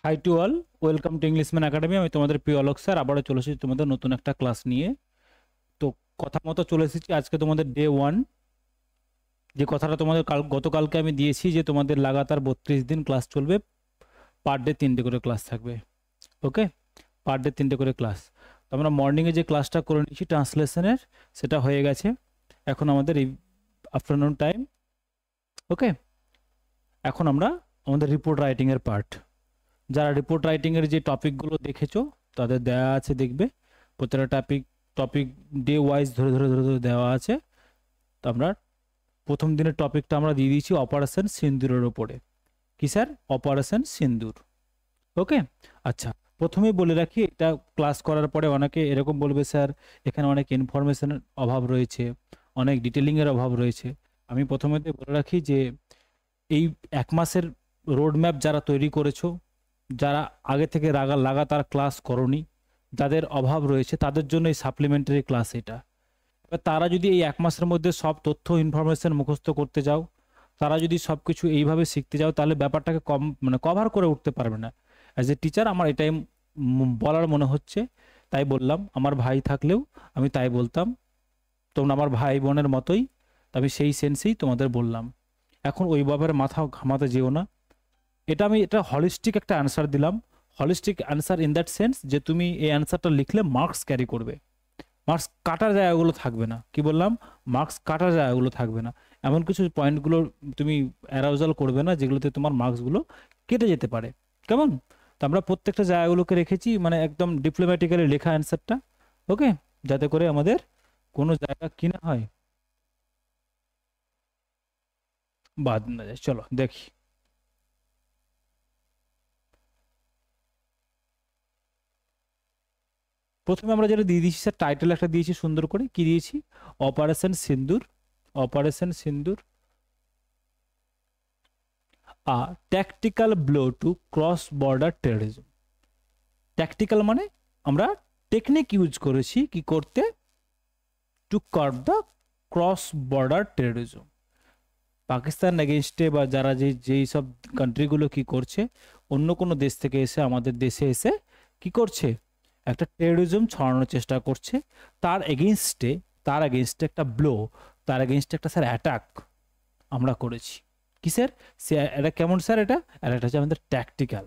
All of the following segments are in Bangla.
High to all, welcome to Englishman academy. আমি তোমাদের প্রিয় অলোক স্যার, আবারও চলে এসেছি তোমাদের নতুন একটা ক্লাস নিয়ে। তো কথা মতো চলে এসেছি আজকে তোমাদের ডে 1। যে কথাটা তোমাদের গতকালকে আমি দিয়েছি যে তোমাদের লাগাতার 32 দিন ক্লাস চলবে, পার ডে 3টে করে ক্লাস থাকবে। ওকে, পার ডে 3টে করে ক্লাস। তো আমরা মর্নিংয়ে যে ক্লাসটা করে নিয়েছি ট্রান্সলেশনের, সেটা হয়ে গেছে। এখন আমাদের এই আফটারনুন টাইম। ওকে, এখন আমরা আমাদের রিপোর্ট রাইটিংয়ের পার্ট। যারা রিপোর্ট রাইটিংয়ের যে টপিকগুলো দেখেছো তাদের দেওয়া আছে, দেখবে প্রত্যেকটা টপিক ডে ওয়াইজ ধরে ধরে ধরে ধরে দেওয়া আছে। তো আমরা প্রথম দিনের টপিকটা আমরা দিয়ে দিয়েছি অপারেশন সিন্দুরের ওপরে। কি স্যার? অপারেশন সিন্দুর। ওকে, আচ্ছা, প্রথমেই বলে রাখি, এটা ক্লাস করার পরে অনেকে এরকম বলবে, স্যার এখানে অনেক ইনফরমেশনের অভাব রয়েছে, অনেক ডিটেলিংয়ের অভাব রয়েছে। আমি প্রথমে বলে রাখি যে এই 1 মাসের রোড ম্যাপ যারা তৈরি করেছো, যারা আগে থেকে লাগাতার ক্লাস করনি, যাদের অভাব রয়েছে, তাদের জন্য এই সাপ্লিমেন্টারি ক্লাস এটা। এবার তারা যদি এই 1 মাসের মধ্যে সব তথ্য ইনফরমেশন মুখস্থ করতে যাও, তারা যদি সব কিছু এইভাবে শিখতে যাও, তাহলে ব্যাপারটাকে কভার করে উঠতে পারবে না। অ্যাজ এ টিচার আমার এটাই বলার মনে হচ্ছে, তাই বললাম। আমার ভাই থাকলেও আমি তাই বলতাম, তোমরা আমার ভাই বোনের মতোই, আমি সেই সেন্সেই তোমাদের বললাম। এখন ওইভাবে মাথা ঘামাতে যেও না। এটা হলিস্টিক একটা অ্যান্সার দিলাম। Holistic answer in that sense যে তুমি এই অ্যান্সারটা লিখলে মার্কস ক্যারি করবে, মার্কস কাটার জায়গাগুলো থাকবে না। কি বললাম? মার্কস কাটার জায়গাগুলো থাকবে না। এমন কিছু পয়েন্টগুলো তুমি অ্যারাউজাল করবে না যেগুলোতে তোমার মার্কসগুলো কেটে যেতে পারে। কেমন? তো আমরা প্রত্যেকটা জায়গাগুলোকে রেখেছি, মানে একদম ডিপ্লোম্যাটিক্যালি লেখা অ্যান্সারটা। ওকে, যাতে করে আমাদের কোনো জায়গা কি না হয়, বাদ না যায়। চলো দেখি। প্রথমে আমরা যেটা দিয়ে দিয়েছি স্যার, টাইটেল একটা দিয়েছি সুন্দর করে। কি দিয়েছি? Operation Sindoor. Operation Sindoor, a tactical blow to cross border terrorism. Tactical মানে আমরা টেকনিক ইউজ করেছি কি করতে? To curb the cross border terrorism. Pakistan এগেনস্টে বা যারা যেই সব কান্ট্রিগুলো কি করছে, অন্য কোনো দেশ থেকে এসে আমাদের দেশে এসে কি করছে? একটা টেররিজম ছড়ানোর চেষ্টা করছে। তার এগেনস্টে একটা ব্লো, তার এগেনস্টে একটা স্যার অ্যাটাক আমরা করেছি। কিসের? সে এটা কেমন স্যার? এটা হচ্ছে আমাদের ট্যাকটিক্যাল।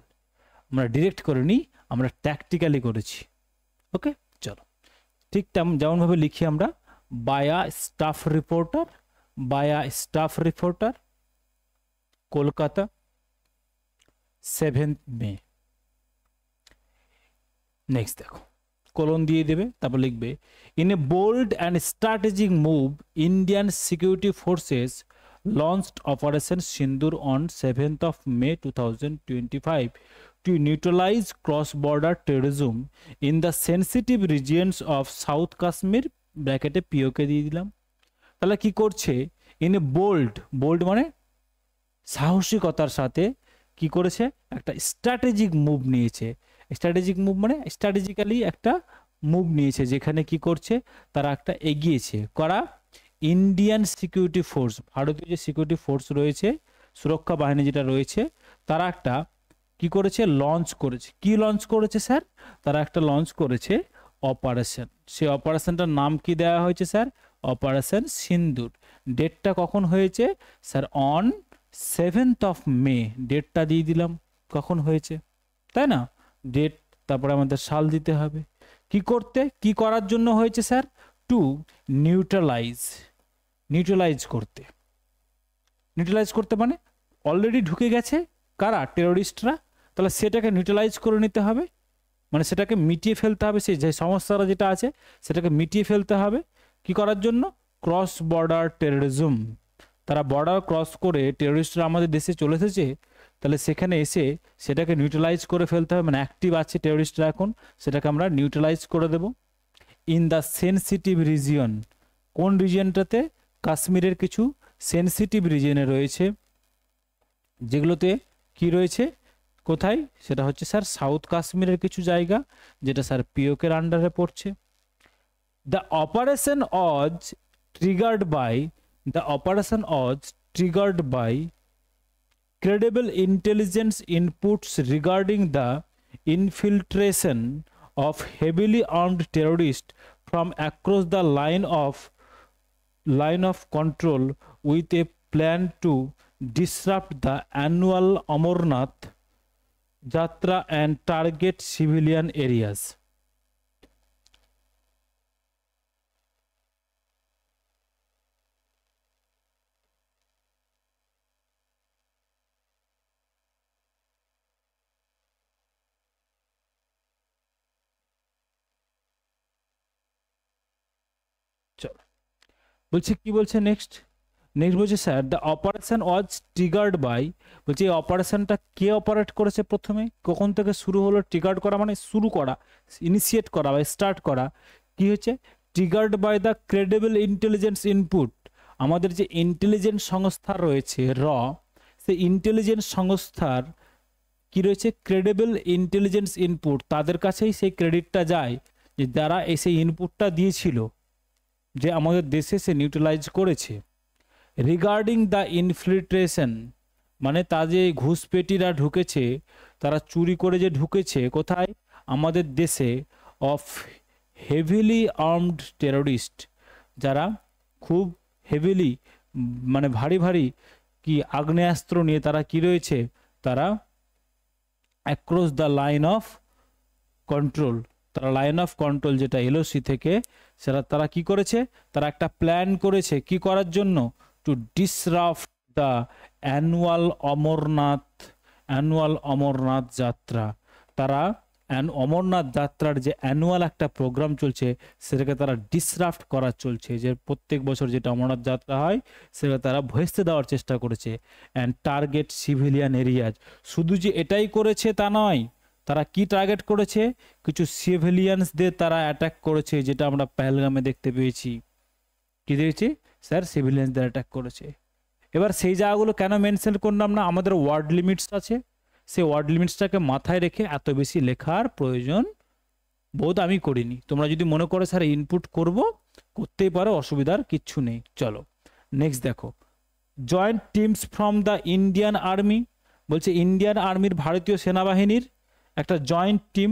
আমরা ডিরেক্ট করিনি, আমরা ট্যাকটিক্যালি করেছি। ওকে, চলো ঠিক যেমনভাবে লিখি আমরা, via staff reporter, via staff reporter, Kolkata, 7 May. Next দেখো, কোলন দিয়ে দেবে, তারপর লিখবে, in a bold and strategic move Indian security forces launched Operation Sindur on 7th of May 2025 to neutralize cross-border terrorism in the sensitive regions of South Kashmir, ব্র্যাকেটে পিওকে দিয়ে দিলাম। তাহলে কি করছে? ইন এ বোল্ড মানে সাহসিকতার সাথে কি করেছে? একটা স্ট্র্যাটেজিক মুভ নিয়েছে। স্ট্র্যাটেজিক মুভ মানে স্ট্র্যাটেজিক্যালি একটা মুভ নিয়েছে, যেখানে কি করছে? তারা একটা এগিয়েছে। করা? ইন্ডিয়ান সিকিউরিটি ফোর্স, ভারতীয় যে সিকিউরিটি ফোর্স রয়েছে, সুরক্ষা বাহিনী যেটা রয়েছে, তারা একটা কি করেছে? লঞ্চ করেছে। কি লঞ্চ করেছে স্যার? তারা একটা লঞ্চ করেছে অপারেশন। সেই অপারেশনটার নাম কি দেওয়া হয়েছে স্যার? অপারেশন সিন্দুর। ডেটটা কখন হয়েছে sir? On 7th of May। ডেটটা দিয়ে দিলাম কখন হয়েছে, তাই না? ডেট, তারপরে আমাদের সাল দিতে হবে। কি করতে, কি করার জন্য হয়েছে স্যার? টু নিউট্রালাইজ করতে। নিউট্রালাইজ করতে মানে অলরেডি ঢুকে গেছে কারা? টেরোরিস্টরা। তাহলে সেটাকে নিউট্রালাইজ করে নিতে হবে, মানে সেটাকে মিটিয়ে ফেলতে হবে। সেই যে সমস্যাটা যেটা আছে সেটাকে মিটিয়ে ফেলতে হবে। কি করার জন্য? Cross border terrorism. তারা বর্ডার ক্রস করে টেরোরিস্টরা আমাদের দেশে চলে এসেছে, তাহলে সেখানে এসে সেটাকে নিউট্রালাইজ করে ফেলতে হবে। মানে অ্যাক্টিভ আছে টেরোরিস্টরা এখন, সেটাকে আমরা নিউট্রালাইজ করে দেব। ইন দ্য সেনসিটিভ রিজিয়ন, কোন রিজিয়নটাতে? কাশ্মীরের কিছু সেনসিটিভ রিজিয়নে রয়েছে, যেগুলোতে কি রয়েছে? কোথায়? সেটা হচ্ছে স্যার সাউথ কাশ্মীরের কিছু জায়গা, যেটা স্যার পিওকের আন্ডারে পড়ছে। The operation was triggered by credible intelligence inputs regarding the infiltration of heavily armed terrorists from across the line of control with a plan to disrupt the annual Amarnath Jatra and target civilian areas. চলো বলছে কি বলছে নেক্সট বলছে sir the operation was triggered by, বলছে এই অপারেশনটা কে অপারেট করেছে প্রথমে, কখন থেকে শুরু হলো? ট্রিগার্ড করা মানে শুরু করা, ইনিশিয়েট করা বা স্টার্ট করা। কি হচ্ছে? Triggered by the credible intelligence input. আমাদের যে ইন্টেলিজেন্স সংস্থা রয়েছে সেই ইন্টেলিজেন্স সংস্থার কি রয়েছে? ক্রেডিবল ইন্টেলিজেন্স ইনপুট, তাদের কাছেই সেই ক্রেডিটটা যায় যে যারা সেই ইনপুটটা দিয়েছিল, যে আমাদের দেশে সে নিউট্রালাইজ করেছে। রিগার্ডিং দ্য ইনফিল্ট্রেশন মানে তা যে ঘুষপেটিরা ঢুকেছে, তারা চুরি করে যে ঢুকেছে কোথায়? আমাদের দেশে। অফ হেভিলি আর্মড টেররিস্ট, যারা খুব হেভিলি মানে ভারী ভারী কি আগ্নেয়াস্ত্র নিয়ে তারা কি রয়েছে, তারা across the line of control, তারা লাইন অফ কন্ট্রোল যেটা এলওসি থেকে, সেটা তারা কি করেছে? তারা একটা প্ল্যান করেছে কি করার জন্য? To disrupt the annual Amarnath Yatra. তারা অমরনাথ যাত্রার যে অ্যানুয়াল একটা প্রোগ্রাম চলছে সেটাকে তারা ডিসরাপ্ট করা চলছে, যে প্রত্যেক বছর যেটা অমরনাথ যাত্রা হয় সেটা তারা ভেস্তে দেওয়ার চেষ্টা করেছে। অ্যান্ড টার্গেট সিভিলিয়ান এরিয়াজ, শুধু যে এটাই করেছে তা নয়, তারা কি টার্গেট করেছে? কিছু সিভিলিয়ানসদের তারা অ্যাটাক করেছে, যেটা আমরা পেহেলগামে দেখতে পেয়েছি। কি দেখেছি স্যার? সিভিলিয়ানসদের অ্যাটাক করেছে। এবার সেই জায়গাগুলো কেন মেনশন করলাম না? আমাদের ওয়ার্ড লিমিটস আছে, সেই ওয়ার্ড লিমিটসটাকে মাথায় রেখে এত বেশি লেখার প্রয়োজন বোধ আমি করিনি। তোমরা যদি মনে করো স্যার ইনপুট করতেই পারো, অসুবিধার কিচ্ছু নেই। চলো নেক্সট দেখো, joint teams from the Indian army. বলছে ইন্ডিয়ান আর্মির, ভারতীয় সেনাবাহিনীর একটা জয়েন্ট টিম,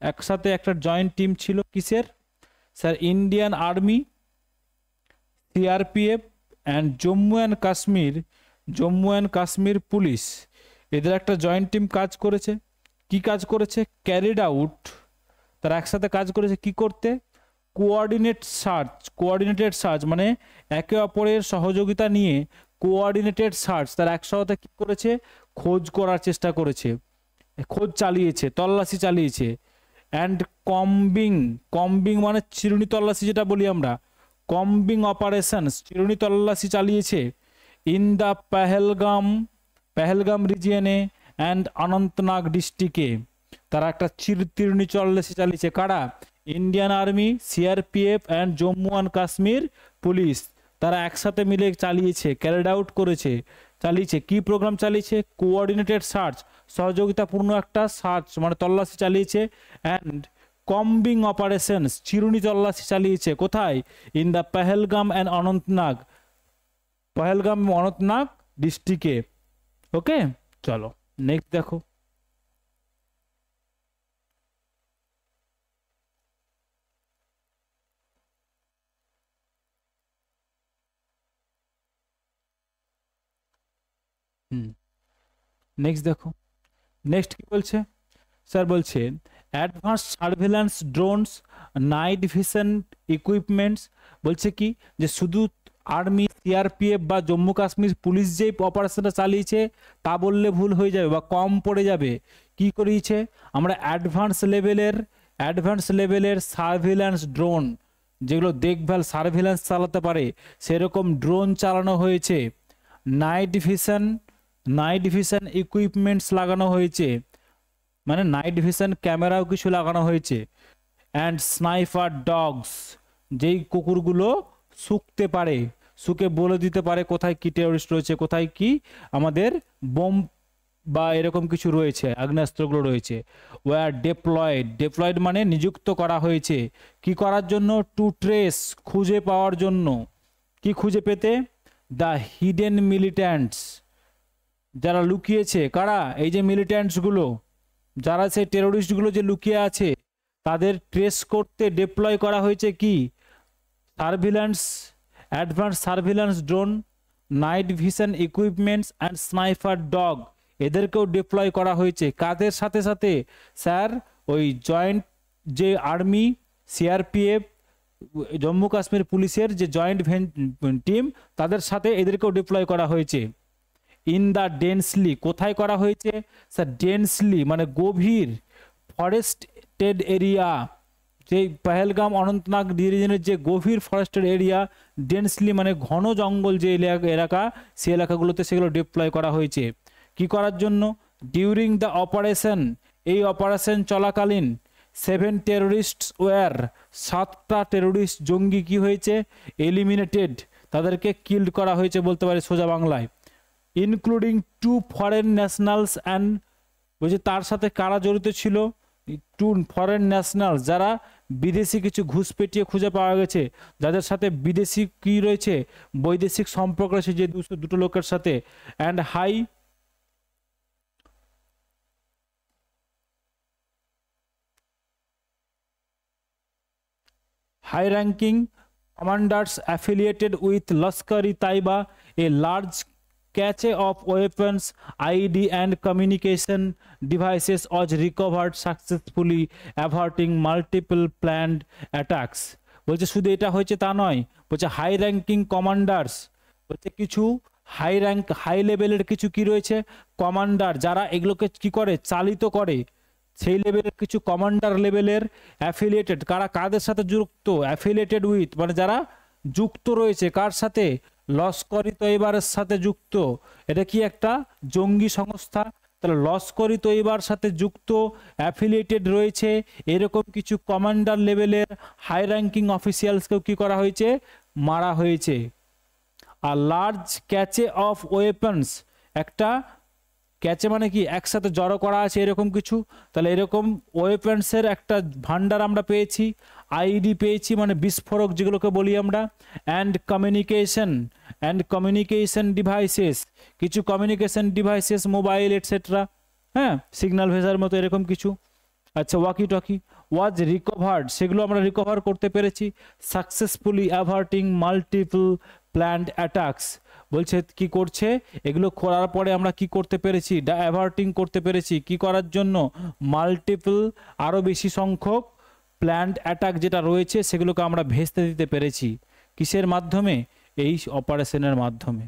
একসাথে একটা জয়েন্ট টিম ছিল কিসের? Sir Indian army, CRPF and Jammu and Kashmir police, এদের একটা জয়েন্ট টিম কাজ করেছে। কি কাজ করেছে? ক্যারিড আউট, তারা একসাথে কাজ করেছে কি করতে? কোঅর্ডিনেটেড সার্চ মানে একে অপরের সহযোগিতা নিয়ে কোঅর্ডিনেটেড সার্চ, তারা একসাথে কি করেছে? খোঁজ করার চেষ্টা করেছে, খোঁজ চালিয়েছে, তল্লাশি চালিয়েছে। অ্যান্ড কম্বিং মানে চিরুনি তল্লাশি যেটা বলি আমরা, কম্বিং অপারেশনস, চিরুনি তল্লাশি চালিয়েছে। ইন দ্য পেহেলগাম রিজিয়নে অ্যান্ড অনন্তনাগ ডিস্ট্রিক্টে তারা একটা চিরুনি তল্লাশি চালিয়েছে। কারা? Indian army, CRPF and Jammu and Kashmir police, তারা একসাথে মিলে চালিয়েছে, ক্যারিড আউট করেছে, চালিয়েছে। কি প্রোগ্রাম চালিয়েছে? কোঅর্ডিনেটেড সার্চ, সহযোগিতাপূর্ণ একটা সার্চ মানে তল্লাশি চালিয়েছে। অ্যান্ড কম্বিং অপারেশনস, চিরুনি তল্লাশি চালিয়েছে। কোথায়? ইন দ্য পেহেলগাম অনন্তনাগ ডিস্ট্রিক্টে। ওকে, চলো নেক্সট দেখো। নেক্সট দেখো, নেক্সট কি বলছে? স্যার বলছে advance surveillance drones, night vision equipments. বলছে কি যে শুধু আর্মি, সিআরপিএফ বা জম্মু কাশ্মীর পুলিশ যেই অপারেশনটা চালিয়েছে তা বললে ভুল হয়ে যাবে বা কম পড়ে যাবে। কি করিয়েছে? আমরা অ্যাডভান্স লেভেলের সার্ভেলেন্স ড্রোন, যেগুলো দেখভাল সার্ভেলেন্স চালাতে পারে সেরকম ড্রোন চালানো হয়েছে। নাইট ভিশন ইকুইপমেন্টস লাগানো হয়েছে, মানে নাইট ভিশন ক্যামেরাও কিছু লাগানো হয়েছে। অ্যান্ড স্নাইপার ডগস, যেই কুকুরগুলো শুকতে পারে, শুকে বলে দিতে পারে কোথায় কি টেররিস্ট রয়েছে, কোথায় কি আমাদের বোম বা এরকম কিছু রয়েছে, আগ্নেয়াস্ত্রগুলো রয়েছে। ওয়ার ডেপ্লয়েড মানে নিযুক্ত করা হয়েছে। কি করার জন্য? টু ট্রেস, খুঁজে পাওয়ার জন্য। কি খুঁজে পেতে? দ্য হিডেন মিলিট্যান্টস, যারা লুকিয়েছে কারা, এই যে মিলিট্যান্টস গুলো, যারা সেই টেরোরিস্ট গুলো যে লুকিয়ে আছে তাদের ট্রেস করতে ডিপ্লয় করা হয়েছে কি surveillance, advance surveillance drone, night vision equipments and sniper dog, এদেরকেও ডিপ্লয় করা হয়েছে। কাদের সাথে সাথে স্যার, ওই জয়েন্ট যে আর্মি, সিআরপিএফ, জম্মু কাশ্মীর পুলিশের যে জয়েন্ট টিম, তাদের সাথে এদেরকেও ডিপ্লয় করা হয়েছে। ইন দ্য ডেন্সলি, কোথায় করা হয়েছে স্যার, ডেন্সলি মানে গভীর ফরেস্টেড এরিয়া, যে পহেলগাম অনন্তনাগ রিজনের যে গভীর ফরেস্টেড এরিয়া, ডেন্সলি মানে ঘন জঙ্গল যে এলাকা, সেই এলাকাগুলোতে সেগুলো ডিপ্লয় করা হয়েছে। কি করার জন্য, ডিউরিং দ্য অপারেশন, এই অপারেশন চলাকালীন 7 টেরোরিস্ট ওয়ার, 7টা টেরোরিস্ট জঙ্গি কি হয়েছে, এলিমিনেটেড, তাদেরকে কিল্ড করা হয়েছে বলতে পারে সোজা বাংলায়। ইনক্লুডিং 2 ফরেন ন্যাশনালস অ্যান্ড, বলছে তার সাথে কারা জড়িত ছিল, 2 ফরেন ন্যাশনাল, যারা বিদেশি কিছু ঘুষপেটিয়ে খুঁজে পাওয়া গেছে, যাদের সাথে বিদেশি কি রয়েছে, বৈদেশিক সম্পর্ক রয়েছে যে দুটো লোকের সাথে। And high ranking commanders affiliated with Lashkar-e-Taiba, a large cache of weapons, IED and communication devices was recovered successfully, averting multiple planned attacks. বলছে শুধু এটা হয়েছে তা নয়, বলছে হাই র্যাঙ্কিং কমান্ডার্স, বলছে কিছু হাই লেভেলের কিছু কি রয়েছে কমান্ডার, যারা এগুলোকে কি করে চালিত করে, সেই লেভেলের কিছু কমান্ডার লেভেলের অ্যাফিলিয়েটেড, কাদের সাথে যুক্ত, অ্যাফিলিয়েটেড উইথ মানে যারা যুক্ত রয়েছে কার সাথে, লস্করি তৈবারের সাথে যুক্ত। এটা কি একটা জঙ্গি সংস্থা, তাহলে লস্করি তৈবার সাথে যুক্ত অ্যাফিলিয়েটেড রয়েছে এরকম কিছু কমান্ডার লেভেলের হাই র্যাঙ্কিং অফিসিয়ালসকেও কি করা হয়েছে, মারা হয়েছে। আর লার্জ ক্যাচে অফ ওয়েপন্স, একটা ক্যাচে মানে কি একসাথে জড়ো করা আছে এরকম কিছু, তাহলে এরকম ওয়েপন্সের একটা ভান্ডার আমরা পেয়েছি। আইডি পেয়েছি মানে বিস্ফোরক যেগুলোকে বলি আমরা। অ্যান্ড কমিউনিকেশন ডিভাইসেস, কিছু কমিউনিকেশন ডিভাইসেস, মোবাইল এটসেট্রা, হ্যাঁ, সিগন্যাল ভেসার মতো এরকম কিছু। আচ্ছা, ওয়াকি টকি ওয়াজ রিকভার্ড, সেগুলো আমরা রিকভার করতে পেরেছি। সাকসেসফুলি অ্যাভার্টিং মাল্টিপল প্ল্যান্ড অ্যাটাকস, বলছে কি করছে, এগুলো করার পরে আমরা কি করতে পেরেছি, অ্যাভার্টিং করতে পেরেছি, কি করার জন্য, মাল্টিপল আরও বেশি সংখ্যক প্ল্যান্ড অ্যাটাক যেটা রয়েছে সেগুলোকে আমরা ভেস্তে দিতে পেরেছি। কিসের মাধ্যমে, এই অপারেশনের মাধ্যমে।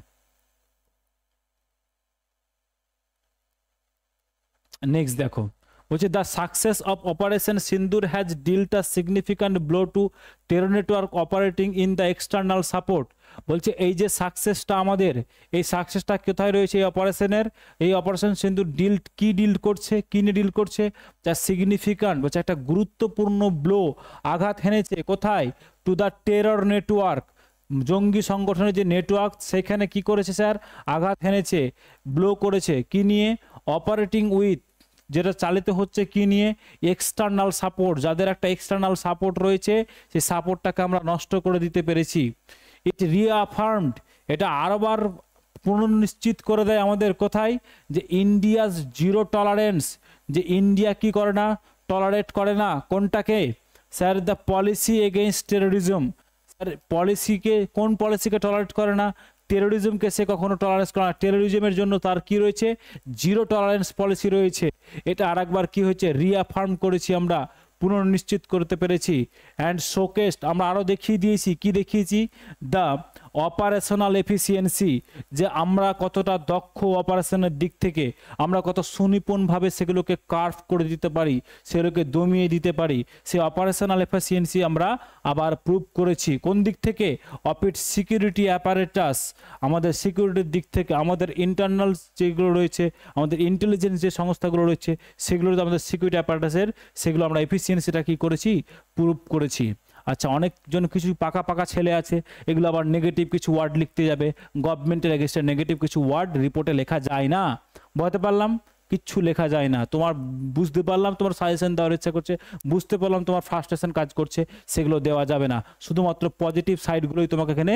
নেক্সট দেখো, বলছে the success of operation Sindoor has dealt a significant blow to terror network operating in the external support. বলছে এই যে সাকসেসটা আমাদের, এই সাকসেসটা কোথায় রয়েছে এই অপারেশনের, এই অপারেশন সিন্দুর ডিল করছে, কি নিয়ে ডিল করছে, যা সিগনিফিক্যান্ট, বলছে একটা গুরুত্বপূর্ণ ব্লো, আঘাত হেনেছে কোথায়, টু দ্য টেরর নেটওয়ার্ক, জঙ্গি সংগঠনের যে নেটওয়ার্ক সেখানে কি করেছে স্যার, আঘাত হেনেছে, ব্লো করেছে, কি নিয়ে, অপারেটিং উইথ, যেটা চালিত হচ্ছে কি নিয়ে, এক্সটার্নাল সাপোর্ট, যাদের একটা এক্সটার্নাল সাপোর্ট রয়েছে সেই সাপোর্টটাকে আমরা নষ্ট করে দিতে পেরেছি। ইট রিঅ্যাফার্মড, এটা আরবার পুনর্নিশ্চিত করে দেয় আমাদের কোথায়, যে ইন্ডিয়াস জিরো টলারেন্স, যে ইন্ডিয়া কি করে না, টলারেট করে না কোনটাকে sir, the policy against terrorism. Sir পলিসিকে, কোন পলিসিকে টলারেট করে না, টেরোরিজমকে সে কখনো টলারেন্স করে না। টেরোরিজমের জন্য তার কি রয়েছে, জিরো টলারেন্স পলিসি রয়েছে। এটা আরেকবার কি হয়েছে, রিঅ্যাফার্ম করেছি আমরা, পুনর্নিশ্চিত করতে পেরেছি। অ্যান্ড শোকেসড, আমরা আরও দেখিয়ে দিয়েছি, কি দেখিয়েছি, দ্য অপারেশনাল এফিসিয়েন্সি, যে আমরা কতটা দক্ষ অপারেশনের দিক থেকে, আমরা কত সুনিপুণভাবে সেগুলোকে কার্ভ করে দিতে পারি, সেগুলোকে দমিয়ে দিতে পারি, সেই অপারেশনাল এফিসিয়েন্সি আমরা আবার প্রুভ করেছি। কোন দিক থেকে, অফ ইট সিকিউরিটি অ্যাপারেটাস, আমাদের সিকিউরিটির দিক থেকে, আমাদের ইন্টারনাল যেগুলো রয়েছে, আমাদের ইন্টেলিজেন্স যে সংস্থাগুলো রয়েছে সেগুলোর আমাদের সিকিউরিটি অ্যাপারেটাসের, সেগুলো আমরা এফিসিয়েন্সিটা কি করেছি, প্রুভ করেছি। আচ্ছা, অনেকজন কিছু পাকা ছেলে আছে, এগুলো আবার নেগেটিভ কিছু ওয়ার্ড লিখতে যাবে, গভর্নমেন্টের এগেইনস্টে নেগেটিভ কিছু ওয়ার্ড রিপোর্টে লেখা যায় না, বুঝতে পারলাম, কিচ্ছু লেখা যায় না। তোমার বুঝতে পারলাম তোমার সাজেশন দেওয়ার ইচ্ছা করছে, বুঝতে পারলাম তোমার ফ্রাস্ট্রেশন কাজ করছে, সেগুলো দেওয়া যাবে না, শুধুমাত্র পজিটিভ সাইডগুলোই তোমাকে এখানে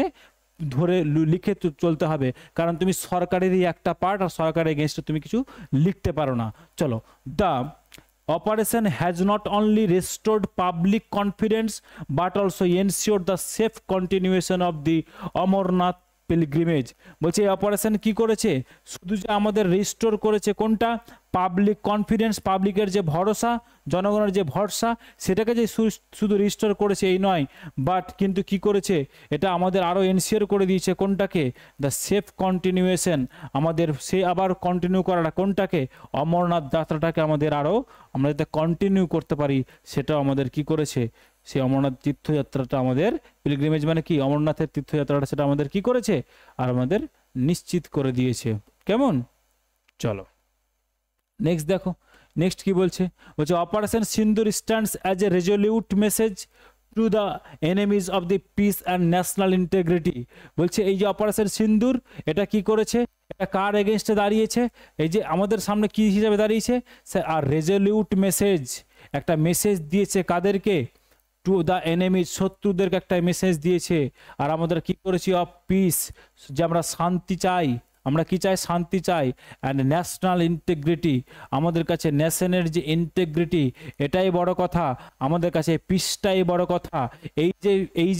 ধরে লিখে চলতে হবে, কারণ তুমি সরকারেরই একটা পার্ট, আর সরকারের এগেনস্টে তুমি কিছু লিখতে পারো না। চলো, the operation has not only restored public confidence but also ensure the safe continuation of the Amarnath pilgrimage. বলছে এই অপারেশন কি করেছে, শুধু যে আমাদের রিস্টোর করেছে কোনটা, পাবলিক কনফিডেন্স, পাবলিকের যে ভরসা, জনগণের যে ভরসা, সেটাকে যে শুধু রিস্টোর করেছে এই নয়, বাট কিন্তু কি করেছে, এটা আমাদের আরও এনশিওর করে দিয়েছে কোনটাকে, দ্য সেফ কন্টিনিউয়েশন, আমাদের সে আবার কন্টিনিউ করাটা কোনটাকে, অমরনাথ যাত্রাটাকে আমাদের আরও আমরা যাতে কন্টিনিউ করতে পারি, সেটাও আমাদের কি করেছে, সেই অমরনাথ তীর্থযাত্রাটা আমাদের, পিলগ্রিমেজ মানে কি, অমরনাথের তীর্থযাত্রাটা, সেটা আমাদের কি করেছে, আর আমাদের নিশ্চিত করে দিয়েছে। কেমন? চলো নেক্সট দেখো, নেক্সট কি বলছে, বলছে operation Sindoor stands as a Resolute message to the enemies of the piece and national integrity. বলছে এই যে অপারেশন সিন্দুর, এটা কি করেছে, এটা কার এগেনস্টে দাঁড়িয়েছে, এই যে আমাদের সামনে কি হিসাবে দাঁড়িয়েছে, আর রেজলিউট মেসেজ, একটা মেসেজ দিয়েছে কাদেরকে, টু দ্য এনিমিজ, শত্রুদেরকে একটা মেসেজ দিয়েছে। আর আমাদের কি করেছি, অফ পিস, যে আমরা শান্তি চাই, আমরা কি চাই, শান্তি চাই, অ্যান্ড ন্যাশনাল ইন্টিগ্রিটি, আমাদের কাছে ন্যাশনের যে ইন্টিগ্রিটি, এটাই বড় কথা, আমাদের কাছে পিসটাই বড় কথা। এই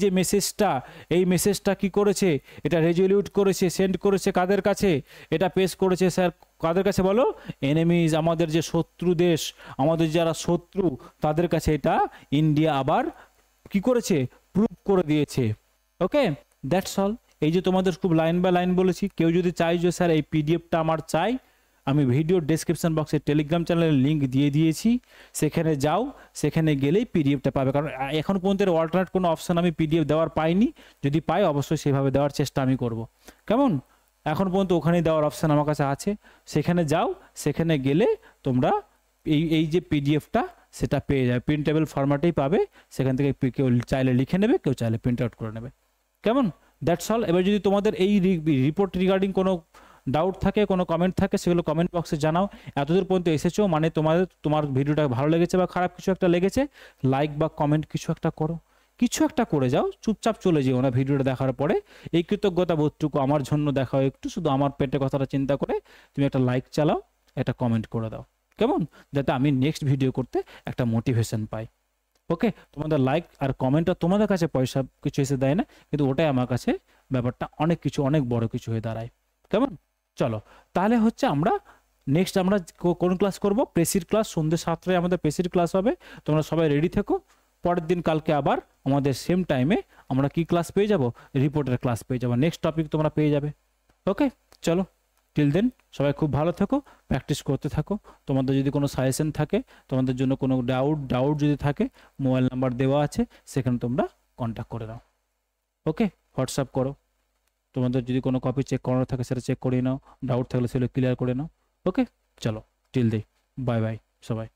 যে মেসেজটা, এই মেসেজটা কি করেছে, এটা রেজলিউট করেছে, সেন্ড করেছে কাদের কাছে, এটা পেশ করেছে স্যার কাদের কাছে বলো, এনিমিজ, আমাদের যে শত্রু দেশ, আমাদের যারা শত্রু, তাদের কাছে এটা ইন্ডিয়া আবার কি করেছে, প্রুভ করে দিয়েছে। ওকে, দ্যাটস অল। এই যে তোমাদের খুব লাইন বাই লাইন বলেছি, কেউ যদি চাই যে স্যার এই পিডিএফটা আমার চাই, আমি ভিডিও ডেসক্রিপশন বক্সে টেলিগ্রাম চ্যানেলের লিঙ্ক দিয়ে দিয়েছি, সেখানে যাও, সেখানে গেলেই পিডিএফটা পাবে, কারণ এখন পর্যন্ত অল্টারনেট কোনো অপশান আমি পিডিএফ দেওয়ার পাইনি, যদি পাই অবশ্যই সেভাবে দেওয়ার চেষ্টা আমি করব। কেমন? এখন পর্যন্ত ওখানেই দেওয়ার অপশান আমার কাছে আছে, সেখানে যাও, সেখানে গেলে তোমরা এই যে পিডিএফটা সেটা পেয়ে যাবে, প্রিন্টেবল ফরম্যাটেই পাবে, সেখান থেকে কেউ চাইলে লিখে নেবে, কেউ চাইলে প্রিন্ট আউট করে নেবে। কেমন? That's all. এবার যদি তোমাদের এই রিপোর্ট রিগার্ডিং কোনো ডাউট থাকে, কোনো কমেন্ট থাকে, সেগুলো কমেন্ট বক্সে জানাও। এতদূর পর্যন্ত এসেছো মানে তোমার ভিডিওটা ভালো লেগেছে বা খারাপ কিছু একটা লেগেছে, লাইক বা কমেন্ট কিছু একটা করো, কিছু একটা করে যাও, চুপচাপ চলে যেও না ভিডিওটা দেখার পরে। এই কৃতজ্ঞতা বোধটুকু আমার জন্য দেখাও একটু, শুধু আমার পেটের কথাটা চিন্তা করে তুমি একটা লাইক চালাও, একটা কমেন্ট করে দাও। কেমন? যাতে আমি নেক্সট ভিডিও করতে একটা মোটিভেশন পাই। ওকে, তোমাদের লাইক আর কমেন্টটা তোমাদের কাছে পয়সা কিছু এসে দেয় না, কিন্তু ওটাই আমার কাছে ব্যাপারটা অনেক কিছু, অনেক বড় কিছু হয়ে দাঁড়ায়। কেমন? চলো, তাহলে হচ্ছে আমরা নেক্সট আমরা কোন ক্লাস করব, প্রেসির ক্লাস, সন্ধ্যে 7টায় আমাদের প্রেসির ক্লাস হবে। তোমরা সবাই রেডি থেকো, পরের দিন কালকে আবার আমাদের সেম টাইমে আমরা কি ক্লাস পেয়ে যাব, রিপোর্টের ক্লাস পেয়ে যাবো, নেক্সট টপিক তোমরা পেয়ে যাবে। ওকে, চলো, টিল দেন সবাই খুব ভালো থেকো, প্র্যাকটিস করতে থাকো। তোমাদের যদি কোনো সাজেশন থাকে, তোমাদের জন্য কোনো ডাউট যদি থাকে, মোবাইল নাম্বার দেওয়া আছে, সেখানে তোমরা কন্ট্যাক্ট করে নাও। ওকে, হোয়াটসঅ্যাপ করো, তোমাদের যদি কোনো কপি চেক করানো থাকে সেটা চেক করে নাও, ডাউট থাকলে সেগুলো ক্লিয়ার করে নাও। ওকে, চলো, টিল দে, বাই বাই সবাই।